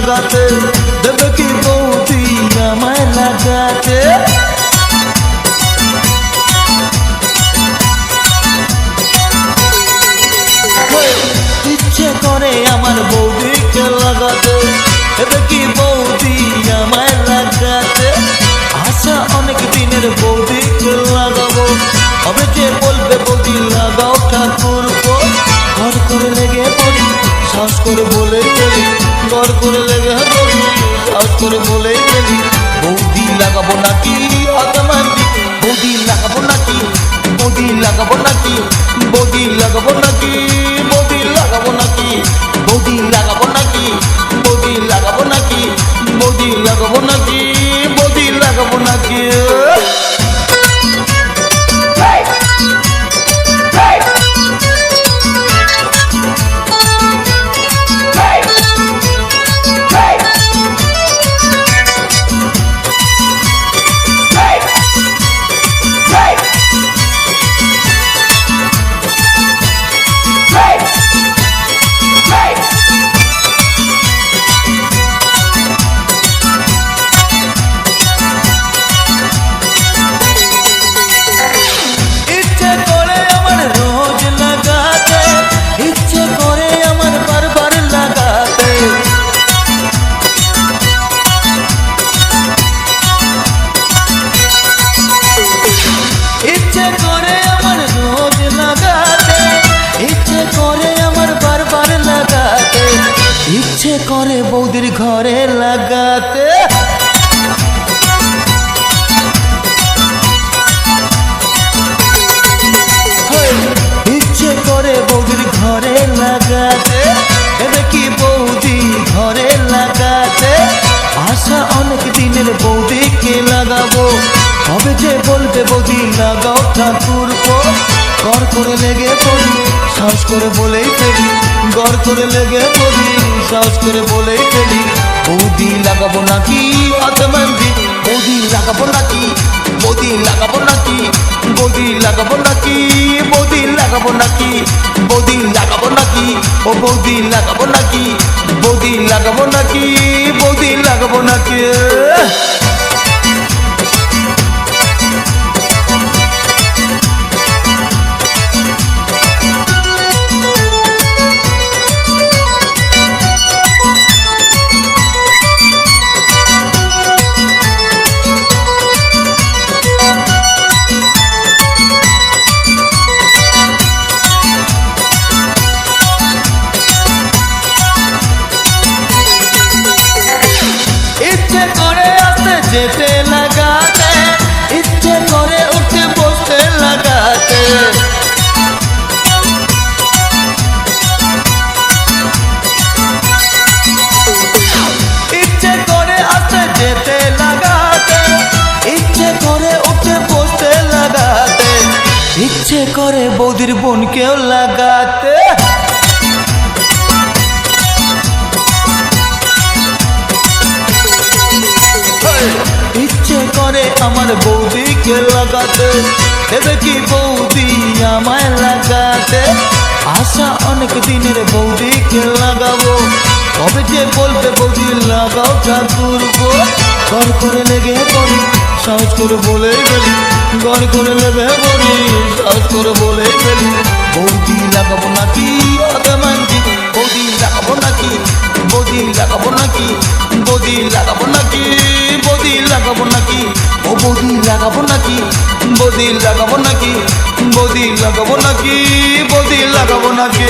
লাগাতে দেবে কি বৌদি আমায় লাগাতে ইচ্ছে করে আমার বৌদিকে লাগাতে দেবে কি বৌদি আমায় লাগাতে আশা অনেক দিনের বৌদিকে লাগাবো হবে যে বলবে বৌদি লাগাও ঠাকুর ঘর করে লেগে পড়ি শ্বাস করে বলে গেলি ঘর করে লেগে পড়ি শ্বাস করে বলে গেলি বৌদি লাগাবো নাকি আতমান্দি বৌদি লাগাবো নাকি বৌদি লাগাবো নাকি বৌদি লাগাবো নাকি বৌদি লাগাবো নাকি বৌদি লাগাবো নাকি বৌদি লাগাবো নাকি বৌদি লাগাবো নাকি বৌদি লাগাবো নাকি ইচ্ছে করে বৌদির ঘরে লাগাতে ইচ্ছে করে বৌদির ঘরে লাগাতে এবে কি বৌদি ঘরে লাগাতে আশা অনেক দিনের বৌদিকে লাগাবো হবে যে বলবে বৌদি লাগাও ঠাকুর ঘর করে লেগে পড়ি শ্বাস করে বলেই ফেলি ঘর করে লেগে পড়ি শ্বাস করে বলেই ফেলি বৌদি লাগাবো নাকি আতমান্দি বৌদি লাগাবো নাকি বৌদি লাগাবো নাকি বৌদি লাগাবো নাকি বৌদি লাগাবো নাকি বৌদি লাগাবো নাকি ও বৌদি লাগাবো নাকি বৌদি লাগাবো নাকি বৌদি লাগাবো নাকি যেতে লাগাতে ইচ্ছে করে উঠে বসতে লাগাতে ইচ্ছে করে আসতে যেতে লাগাতে ইচ্ছে করে উঠে বসতে লাগাতে ইচ্ছে করে বৌদির বোনকেও লাগাতে ইচ্ছে করে আমার বৌদিকে লাগাতে দেবে কি বৌদি আমায় লাগাতে আশা অনেক দিনের বৌদিকে লাগাবো কবে যে বলবে বৌদি লাগাও ঠাকুর ঘর করে লেগে পড়ি সাহস করে বলে গেলি ঘর করে লেগে পড়ি সাহস করে বলে গেলি বৌদি লাগাবো নাকি আতমান্দি বৌদি লাগাবো নাকি বৌদি লাগাবো নাকি বৌদি লাগাবো নাকি বৌদি লাগাবো নাকি ও বৌদি লাগাবো নাকি বৌদি লাগাবো নাকি বৌদি লাগাবো নাকি বৌদি লাগাবো নাকি